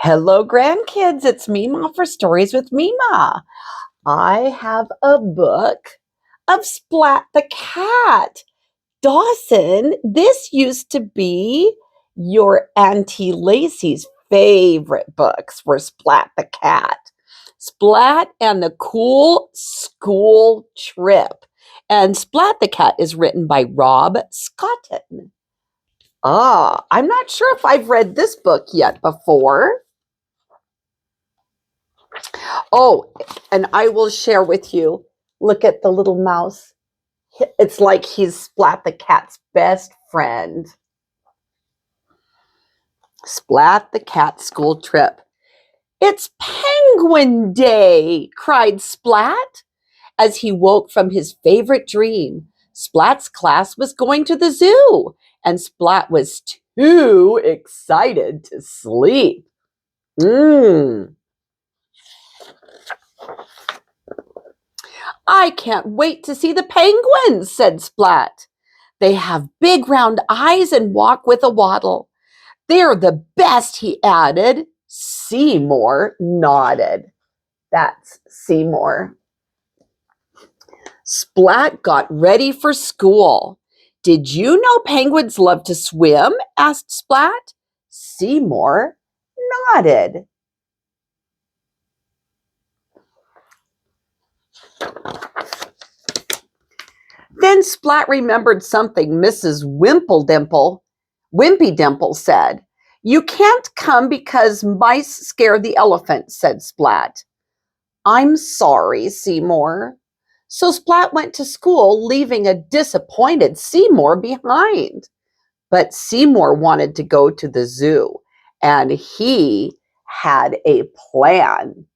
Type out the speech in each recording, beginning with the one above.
Hello, grandkids. It's Mema for Stories with Mema. I have a book of Splat the cat. Dawson, this used to be your Auntie Lacey's favorite books were Splat the cat. Splat and the Cool School Trip. And Splat the cat is written by Rob Scotton. I'm not sure if I've read this book yet before. Oh, and I will share with you. Look at the little mouse. It's like he's Splat the cat's best friend. Splat the cat school trip. It's Penguin Day, cried Splat as he woke from his favorite dream. Splat's class was going to the zoo, and Splat was too excited to sleep. I can't wait to see the penguins, said Splat. They have big round eyes and walk with a waddle. They're the best, he added. Seymore nodded. That's Seymore. Splat got ready for school. Did you know penguins love to swim? Asked Splat. Seymore nodded. Then Splat remembered something Mrs. Wimpy Dimple said. You can't come because mice scare the elephant, said Splat. I'm sorry, Seymore. So Splat went to school, leaving a disappointed Seymore behind. But Seymore wanted to go to the zoo, and he had a plan.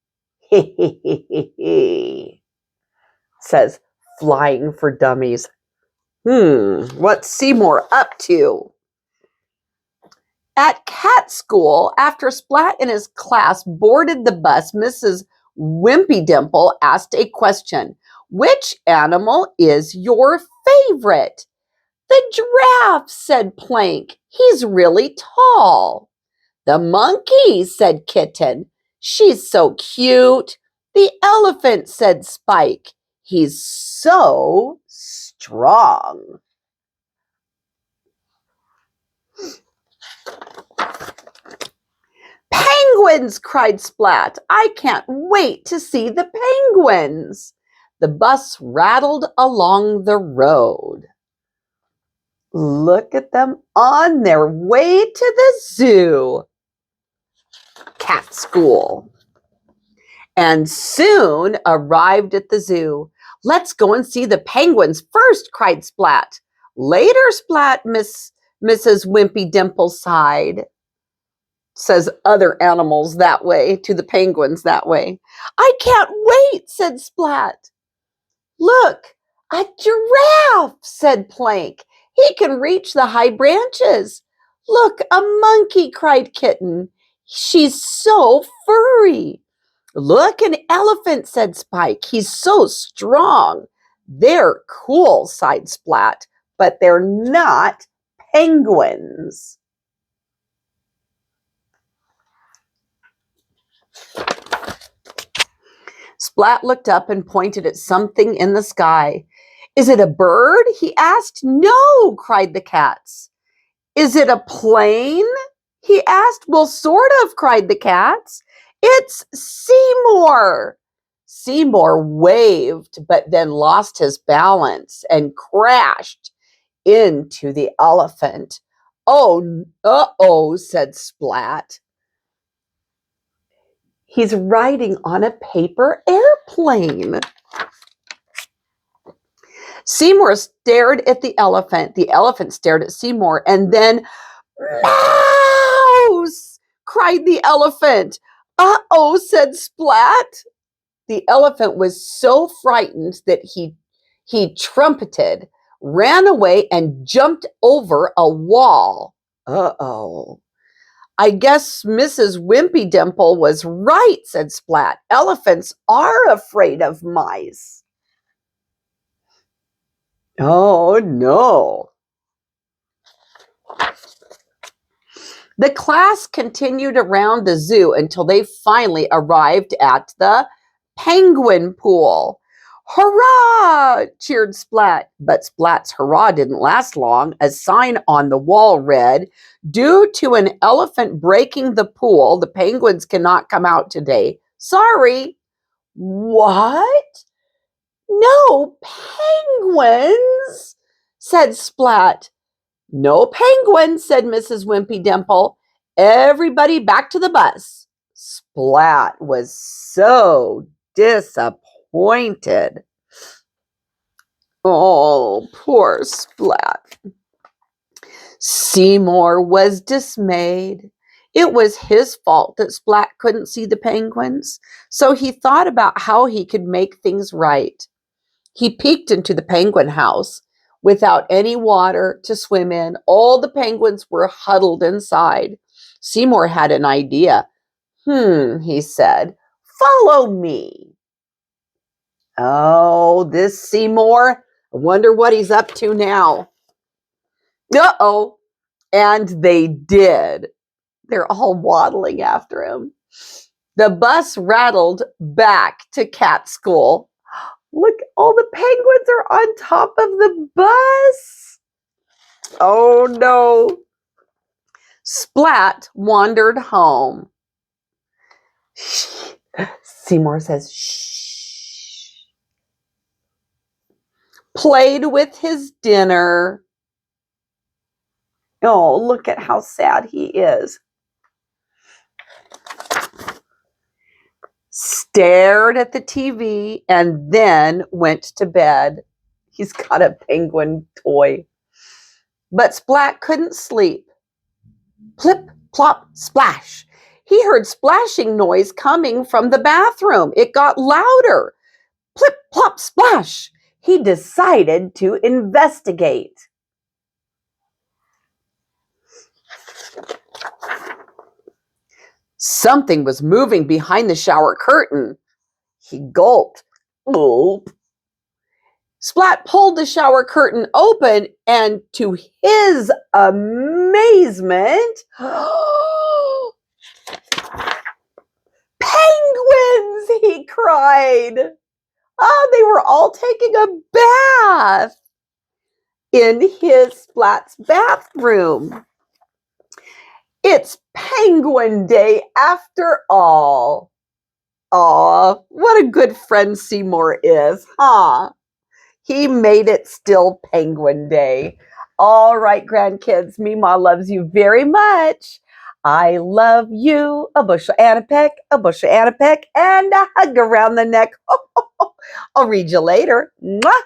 Says Flying for Dummies. What's Seymore up to? At cat school, after Splat and his class boarded the bus, Mrs. Wimpy Dimple asked a question. Which animal is your favorite? The giraffe, said Plank. He's really tall. The monkey, said Kitten. She's so cute. The elephant, said Spike. He's so strong. Penguins, cried Splat. I can't wait to see the penguins. The bus rattled along the road. Look at them on their way to the zoo. Cat school. And soon arrived at the zoo. Let's go and see the penguins first, cried Splat. Later, Splat, Mrs. Wimpy Dimple sighed. Says other animals that way to the penguins that way. I can't wait, said Splat. Look, a giraffe, said Plank. He can reach the high branches. Look, a monkey, cried Kitten. She's so furry. Look, an elephant, said Spike. He's so strong. They're cool, sighed Splat, but they're not penguins. Splat looked up and pointed at something in the sky. Is it a bird? He asked. No, cried the cats. Is it a plane? He asked. Well, sort of, cried the cats. It's Seymore. Seymore waved, but then lost his balance and crashed into the elephant. Oh, said Splat. He's riding on a paper airplane. Seymore stared at the elephant. The elephant stared at Seymore. And then, mouse! Cried the elephant. Uh-oh, said Splat. The elephant was so frightened that he trumpeted, ran away, and jumped over a wall. Uh-oh. I guess Mrs. Wimpy Dimple was right, said Splat. Elephants are afraid of mice. Oh, no. The class continued around the zoo until they finally arrived at the penguin pool. Hurrah! Cheered Splat. But Splat's hurrah didn't last long. A sign on the wall read, "Due to an elephant breaking the pool, the penguins cannot come out today. Sorry." What? No penguins? Said Splat. "No penguins," said Mrs. Wimpy Dimple. "Everybody back to the bus." Splat was so disappointed. Oh, poor Splat. Seymore was dismayed. It was his fault that Splat couldn't see the penguins, so he thought about how he could make things right. He peeked into the penguin house. Without any water to swim in, all the penguins were huddled inside. Seymore had an idea. He said, "Follow me." Oh, this Seymore. I wonder what he's up to now. Uh-oh. And they did. They're all waddling after him. The bus rattled back to cat school. Look, all the penguins are on top of the bus. Oh no. Splat wandered home. Seymore says, shh. Played with his dinner. Oh, look at how sad he is. Stared at the TV and then went to bed. He's got a penguin toy. But Splat couldn't sleep. Plip, plop, splash. He heard splashing noise coming from the bathroom. It got louder. Plip, plop, splash. He decided to investigate. Something was moving behind the shower curtain. He gulped. Gulp. Splat pulled the shower curtain open, and to his amazement, penguins, he cried. Oh, they were all taking a bath in his Splat's bathroom. It's Penguin Day after all. Aw, what a good friend Seymore is, huh? He made it still Penguin Day. All right, grandkids, Mema loves you very much. I love you. A bushel and a peck, a bushel and a peck, and a hug around the neck. I'll read you later. Mwah.